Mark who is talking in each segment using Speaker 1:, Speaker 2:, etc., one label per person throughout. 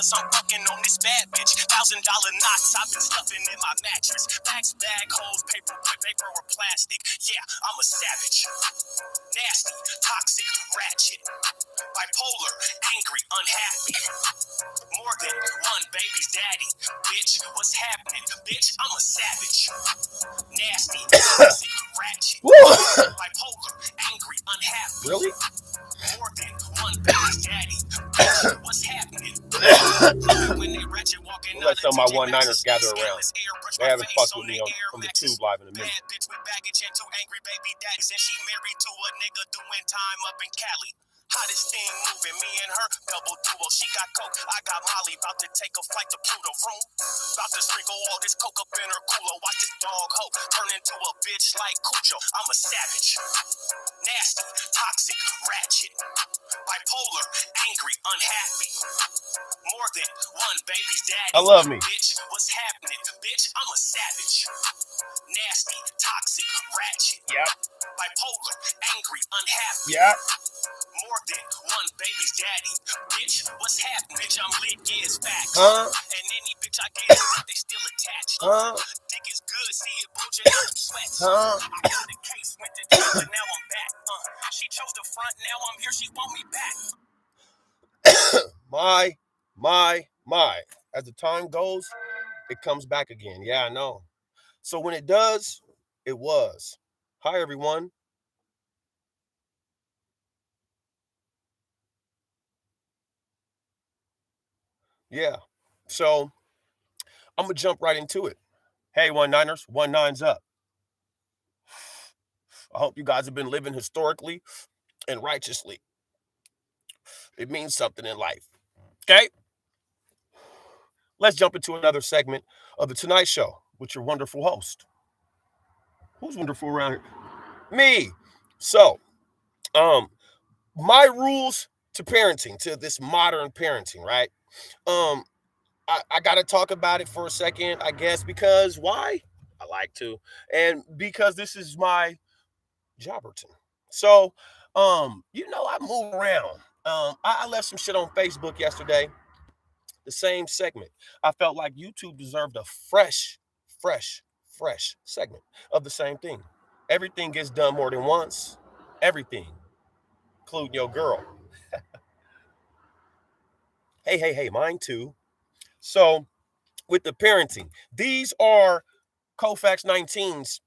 Speaker 1: cause I'm fucking on this bad bitch. $1,000 knots I've been stuffing in my mattress. Bags, bag, holes, paper or plastic. Yeah, I'm a savage. Nasty, toxic, ratchet. Bipolar, angry, unhappy. More than one baby's daddy. Bitch, what's happening? Bitch, I'm a savage. Nasty, toxic, ratchet. Bipolar, angry, unhappy.
Speaker 2: Really?
Speaker 1: More than one baby's daddy. Bitch, what's happening? When they ratchet walking
Speaker 2: Let some of my 1-9ers gather around. They haven't fucked with me on the tube live in a minute.
Speaker 1: Bad bitch with baggage and 2 angry baby daddies, and she married to a nigga doing time up in Cali. Hottest thing moving, me and her double duo. She got coke, I got Molly, about to take a flight to Pluto. Room, about to sprinkle all this coke up in her cooler. Watch this dog hoe turn into a bitch like Cujo. I'm a savage, nasty, toxic, ratchet, bipolar, angry, unhappy. More than one baby's daddy.
Speaker 2: I love me.
Speaker 1: Bitch, what's happening? Bitch, I'm a savage, nasty, toxic, ratchet.
Speaker 2: Yep.
Speaker 1: Bipolar, angry, unhappy.
Speaker 2: Yep.
Speaker 1: More than one baby's daddy. Bitch, what's happening? Bitch, I'm lit, yeah, it's facts.
Speaker 2: Huh?
Speaker 1: And any bitch I gave to, they still attached.
Speaker 2: Huh?
Speaker 1: Dick is good, see it bulging out them sweats.
Speaker 2: Huh?
Speaker 1: I got the case, went to jail, and now I'm back. She chose the front, now I'm here, she want me back.
Speaker 2: My. As the time goes, it comes back again. Yeah, I know. So when it does, it was. Hi, everyone. Yeah. So I'm going to jump right into it. Hey, 1-9ers, 1-9's up. I hope you guys have been living historically and righteously. It means something in life. Okay? Let's jump into another segment of The Tonight Show with your wonderful host. Who's wonderful around here? Me. So, my rules to parenting, to this modern parenting, right? I got to talk about it for a second, I guess, because why? I like to. And because this is my jobberton. So, I move around. I left some shit on Facebook yesterday. The same segment. I felt like YouTube deserved a fresh segment of the same thing. Everything gets done more than once. Everything, including your girl. Hey, mine too. So, with the parenting, these are COLFAX-19's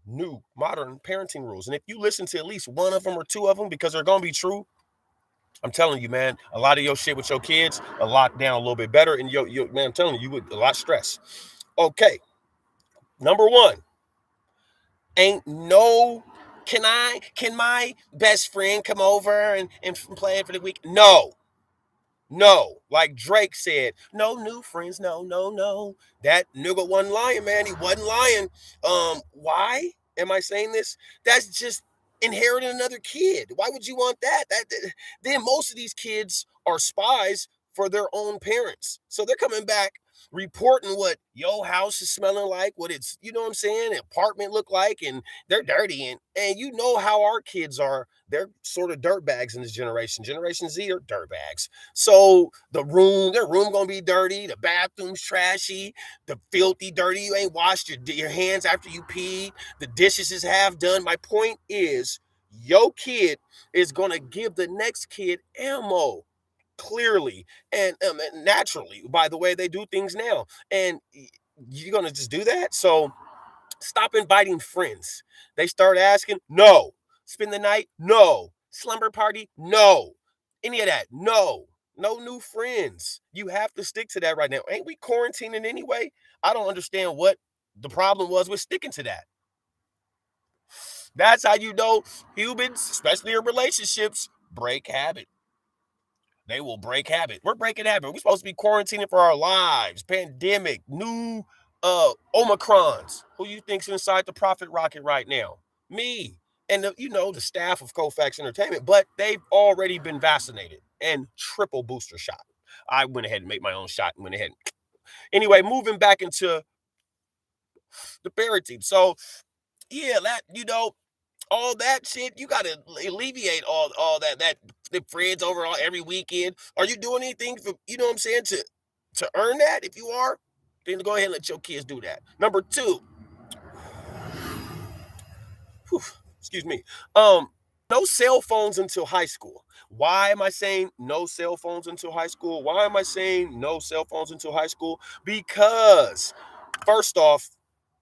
Speaker 2: new modern parenting rules. And if you listen to at least one of them or two of them, because they're going to be true, I'm telling you, man, a lot of your shit with your kids, a lot down a little bit better. And man, I'm telling you would a lot stress. Okay. Number one, ain't no, can my best friend come over and play for the week? No. Like Drake said, no new friends, no. That nigga wasn't lying, man. He wasn't lying. Why am I saying this? That's just inheriting another kid. Why would you want that? Then most of these kids are spies for their own parents. So they're coming back reporting what your house is smelling like, what it's, you know what I'm saying, apartment look like, and they're dirty. And you know how our kids are. They're sort of dirt bags in this generation. Generation Z are dirt bags. So their room gonna be dirty, the bathroom's trashy, the filthy dirty, you ain't washed your hands after you pee, the dishes is half done. My point is, your kid is gonna give the next kid ammo. Clearly and naturally, by the way they do things now. And you're gonna just do that? So stop inviting friends. They start asking, no. Spend the night? No. Slumber party? No. Any of that? No. No new friends. You have to stick to that right now. Ain't we quarantining anyway? I don't understand what the problem was with sticking to that. That's how you know humans, especially in relationships, break habit. They will break habit. We're breaking habit. We're supposed to be quarantining for our lives. Pandemic, new Omicrons. Who you think's inside the profit rocket right now? Me. And the staff of COLFAX Entertainment, but they've already been vaccinated and triple booster shot. I went ahead and made my own shot and went ahead. Anyway, moving back into the parenting. So, yeah, all that shit, you got to alleviate all that the friends over every weekend. Are you doing anything for, you know what I'm saying, to to earn that. If you are, then go ahead and let your kids do that. Number two, whew, excuse me. No cell phones until high school. Why am I saying no cell phones until high school? Why am I saying no cell phones until high school? Because first off,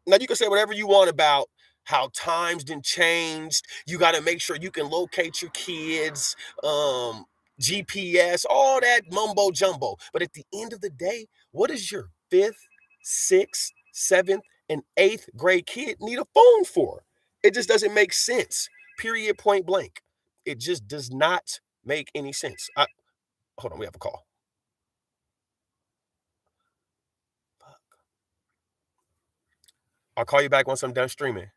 Speaker 2: now you can say whatever you want about how times done changed. You got to make sure you can locate your kids, um, GPS, all that mumbo jumbo. But at the end of the day, what does your fifth, sixth, seventh, and eighth grade kid need a phone for? It just doesn't make sense. Period. Point blank. It just does not make any sense. Hold on, we have a call. I'll call you back once I'm done streaming.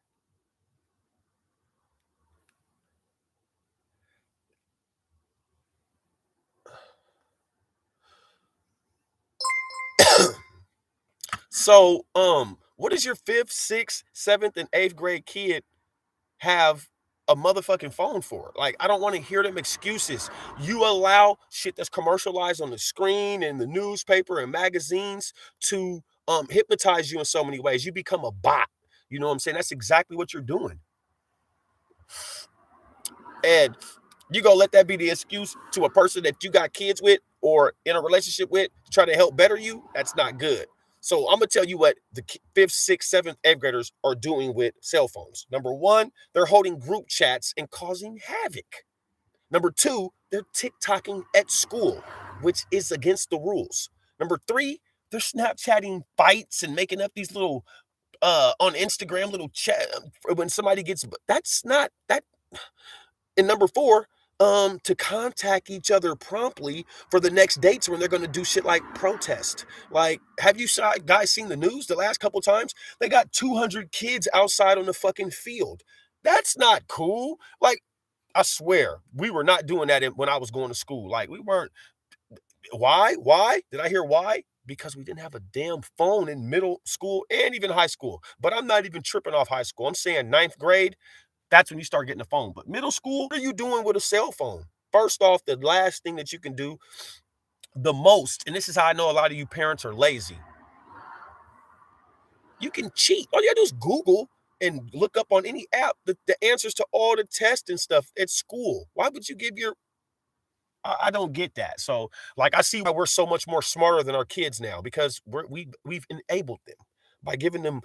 Speaker 2: So, what does your fifth, sixth, seventh, and eighth grade kid have a motherfucking phone for? Like, I don't want to hear them excuses. You allow shit that's commercialized on the screen and the newspaper and magazines to hypnotize you in so many ways. You become a bot. You know what I'm saying? That's exactly what you're doing. And you gonna let that be the excuse to a person that you got kids with or in a relationship with to try to help better you? That's not good. So I'm gonna tell you what the fifth, sixth, seventh, eighth graders are doing with cell phones. Number one, they're holding group chats and causing havoc. Number two, they're TikToking at school, which is against the rules. Number three, they're Snapchatting fights and making up these little on Instagram little chat when somebody gets, that's not that. And number four, to contact each other promptly for the next dates when they're going to do shit like protest. Like, have you guys seen the news the last couple times? They got 200 kids outside on the fucking field. That's not cool. Like, I swear, we were not doing that when I was going to school. Like, we weren't. Why? Why? Did I hear why? Because we didn't have a damn phone in middle school and even high school. But I'm not even tripping off high school. I'm saying ninth grade, that's when you start getting a phone. But middle school, what are you doing with a cell phone? First off, the last thing that you can do the most, and this is how I know a lot of you parents are lazy, you can cheat. All you gotta do is Google and look up on any app the answers to all the tests and stuff at school. Why would you give your I don't get that. So, like, I see why we're so much more smarter than our kids now because we've enabled them by giving them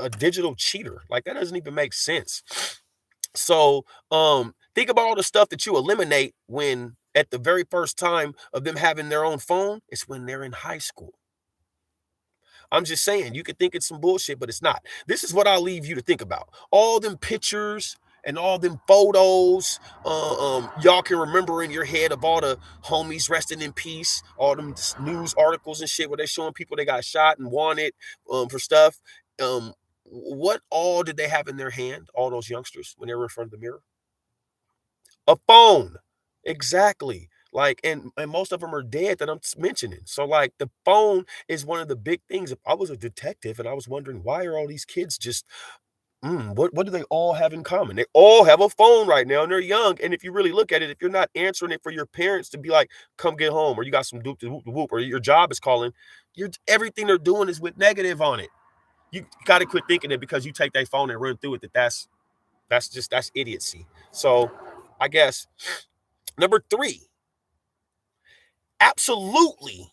Speaker 2: a digital cheater. Like, that doesn't even make sense. So, think about all the stuff that you eliminate when at the very first time of them having their own phone, it's when they're in high school. I'm just saying, you could think it's some bullshit, but it's not. This is what I'll leave you to think about. All them pictures and all them photos, y'all can remember in your head of all the homies resting in peace, all them news articles and shit where they're showing people they got shot and wanted for stuff. What all did they have in their hand, all those youngsters, when they were in front of the mirror? A phone. Exactly. Like, and most of them are dead that I'm mentioning. So, like, the phone is one of the big things. If I was a detective and I was wondering why are all these kids just what do they all have in common? They all have a phone right now and they're young. And if you really look at it, if you're not answering it for your parents to be like, come get home, or you got some doop to whoop to whoop, or your job is calling, you're everything they're doing is with negative on it. You got to quit thinking that because you take that phone and run through it, that's idiocy. So I guess number three, absolutely,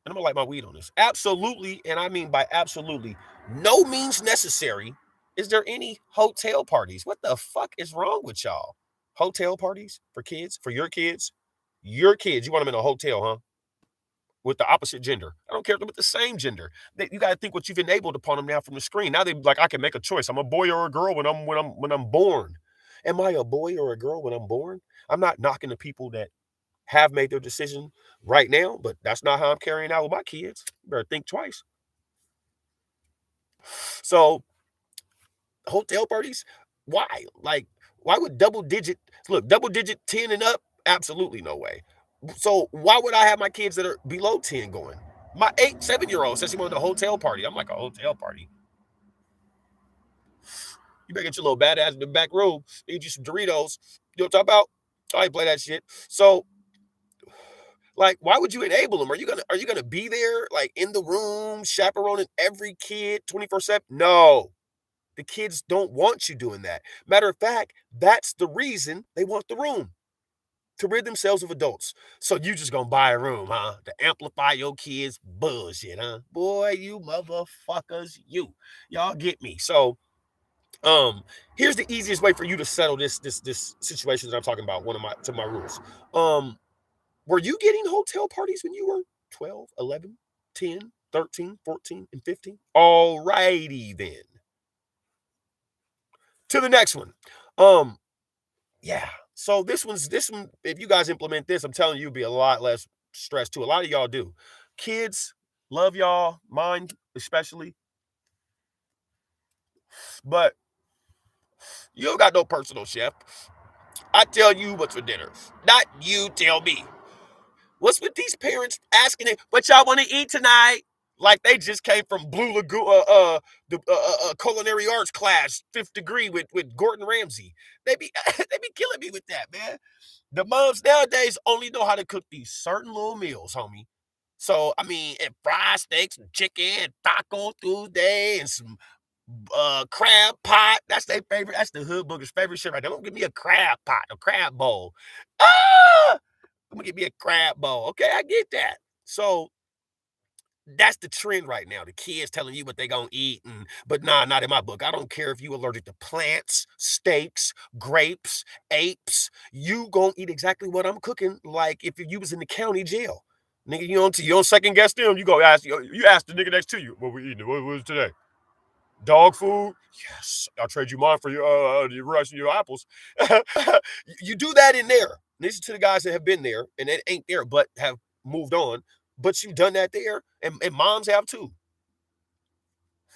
Speaker 2: and I'm gonna light my weed on this. Absolutely, and I mean by absolutely, no means necessary. Is there any hotel parties? What the fuck is wrong with y'all? Hotel parties for kids, for your kids? Your kids, you want them in a hotel, huh? With the opposite gender. I don't care if they're with the same gender. You got to think what you've enabled upon them now from the screen. Now they like, I can make a choice. I'm a boy or a girl when I'm born. Am I a boy or a girl when I'm born? I'm not knocking the people that have made their decision right now, but that's not how I'm carrying out with my kids. You better think twice. So, hotel parties, why? Like, why would double digit 10 and up? Absolutely no way. So, why would I have my kids that are below 10 going? My 7-year-old says he wanted a hotel party. I'm like, a hotel party? You better get your little badass in the back room, eat you some Doritos. You know what I'm talking about? I ain't play that shit. So, Like, why would you enable them? Are you gonna be there, like in the room, chaperoning every kid 24/7? No. The kids don't want you doing that. Matter of fact, that's the reason they want the room. To rid themselves of adults. So you just gonna buy a room, huh? To amplify your kids' bullshit, huh? Boy, you motherfuckers, you. Y'all get me. So um, here's the easiest way for you to settle this situation that I'm talking about, one of my rules. Um, were you getting hotel parties when you were 12, 11, 10, 13, 14, and 15? Alrighty then. To the next one. Um, yeah. So this one, if you guys implement this, I'm telling you, it'll be a lot less stress too. A lot of y'all do. Kids, love y'all, mine especially, but you don't got no personal chef. I tell you what's for dinner. Not you tell me. What's with these parents asking it, what y'all want to eat tonight? Like they just came from Blue Lagoon, the culinary arts class, fifth degree with Gordon Ramsay. They be they be killing me with that, man. The moms nowadays only know how to cook these certain little meals, homie. So I mean, and fried steaks and chicken, taco Tuesday, and some crab pot. That's their favorite. That's the hood booger's favorite shit right there. Don't give me a crab pot, a crab bowl. Ah! I'm gonna give me a crab bowl. Okay, I get that. So that's the trend right now. The kids telling you what they gonna eat, but nah, not in my book. I don't care if you allergic to plants, steaks, grapes, apes. You gonna eat exactly what I'm cooking, like if you was in the county jail. Nigga, you don't second guess them. You go ask you ask the nigga next to you, what we eating? What was today? Dog food? Yes. I'll trade you mine for your rest of your apples. You do that in there. Listen to the guys that have been there and it ain't there, but have moved on. But you've done that there, and moms have too.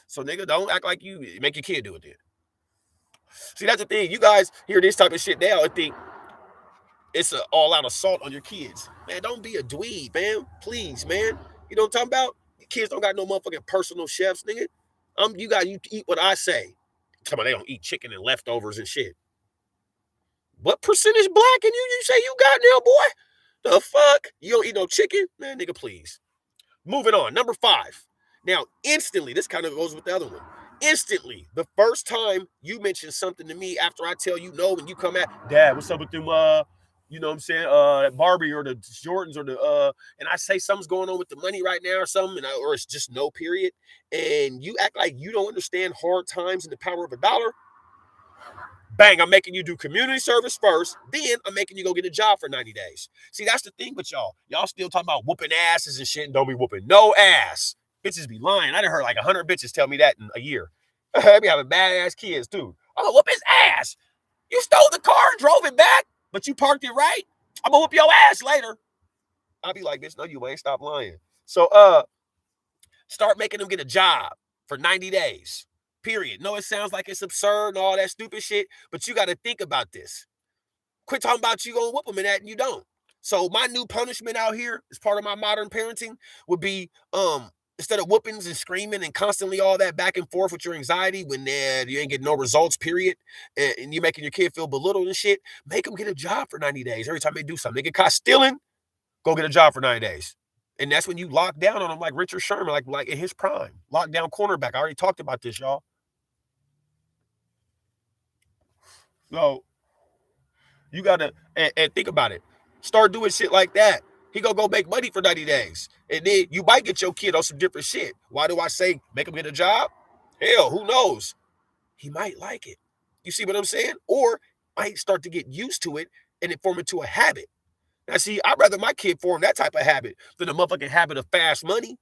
Speaker 2: So nigga, don't act like you make your kid do it then. See, that's the thing. You guys hear this type of shit now and think it's an all-out assault on your kids. Man, don't be a dweeb, man. Please, man. You know what I'm talking about? Your kids don't got no motherfucking personal chefs, nigga. You eat what I say. Come on, they don't eat chicken and leftovers and shit. What percentage black and you say you got now, boy? The fuck? You don't eat no chicken? Man, nigga, please. Moving on. Number 5. Now, instantly, this kind of goes with the other one. Instantly, the first time you mention something to me after I tell you no and you come at, Dad, what's up with them, you know what I'm saying, Barbie or the Jordans or and I say something's going on with the money right now or something, or it's just no period, and you act like you don't understand hard times and the power of a dollar. Bang, I'm making you do community service first, then I'm making you go get a job for 90 days. See, that's the thing with y'all. Y'all still talking about whooping asses and shit and don't be whooping no ass. Bitches be lying. I done heard like 100 bitches tell me that in a year. They be having badass kids too. I'm gonna whoop his ass. You stole the car and drove it back, but you parked it right. I'm gonna whoop your ass later. I'll be like, bitch, no, you ain't. Stop lying. So, start making them get a job for 90 days. Period. No, it sounds like it's absurd and all that stupid shit, but you got to think about this. Quit talking about you gonna whoop them and that, and you don't. So my new punishment out here, as part of my modern parenting, would be instead of whoopings and screaming and constantly all that back and forth with your anxiety when you ain't getting no results, period, and you're making your kid feel belittled and shit, make them get a job for 90 days. Every time they do something, they get caught stealing, go get a job for 90 days. And that's when you lock down on them like Richard Sherman, like in his prime. Lockdown cornerback. I already talked about this, y'all. So you gotta and think about it. Start doing shit like that. He gonna go make money for 90 days. And then you might get your kid on some different shit. Why do I say make him get a job? Hell, who knows? He might like it. You see what I'm saying? Or might start to get used to it and it form into a habit. Now, see, I'd rather my kid form that type of habit than a motherfucking habit of fast money.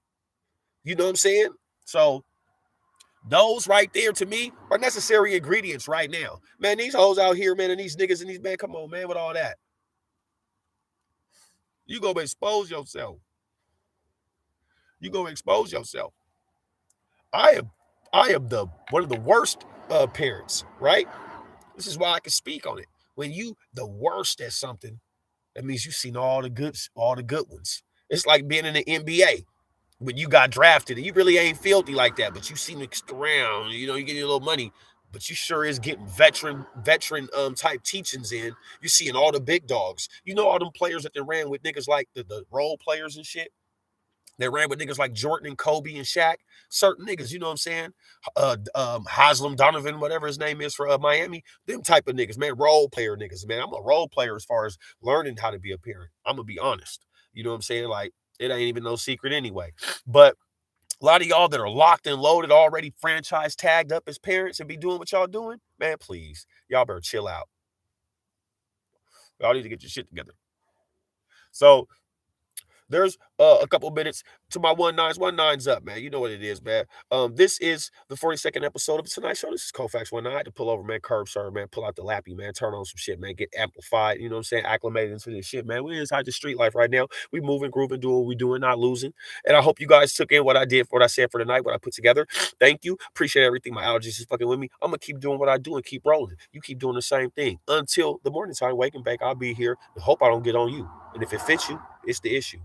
Speaker 2: You know what I'm saying? So those right there to me are necessary ingredients right now. Man, these hoes out here, man, and these niggas and these men, come on, man, with all that. You go expose yourself. You go expose yourself. I am the one of the worst parents, right? This is why I can speak on it. When you the worst at something, that means you've seen all the good ones. It's like being in the NBA. When you got drafted and you really ain't filthy like that, but you seem to stick around, you know, you get your little money. but you sure is getting veteran type teachings in. You seeing all the big dogs. You know all them players that they ran with niggas like the role players and shit. They ran with niggas like Jordan and Kobe and Shaq. Certain niggas, you know what I'm saying? Haslam Donovan, whatever his name is for Miami. Them type of niggas, man. Role player niggas, man. I'm a role player as far as learning how to be a parent. I'm gonna be honest. You know what I'm saying? Like it ain't even no secret anyway. But a lot of y'all that are locked and loaded, already franchise tagged up as parents and be doing what y'all doing, man, please. Y'all better chill out. Y'all need to get your shit together. So there's a couple minutes to my 19's up, man. You know what it is, man. This is the 42nd episode of tonight's show. This is COLFAX-19. I had to pull over, man, curb serve, man, pull out the lappy, man, turn on some shit, man, get amplified, you know what I'm saying, acclimated into this shit, man. We inside the street life right now. We moving, grooving, doing what we doing, not losing. And I hope you guys took in what I did, what I said for the night, what I put together. Thank you. Appreciate everything. My allergies is fucking with me. I'm gonna keep doing what I do and keep rolling. You keep doing the same thing until the morning time, waking back. I'll be here and hope I don't get on you. And if it fits you, it's the issue.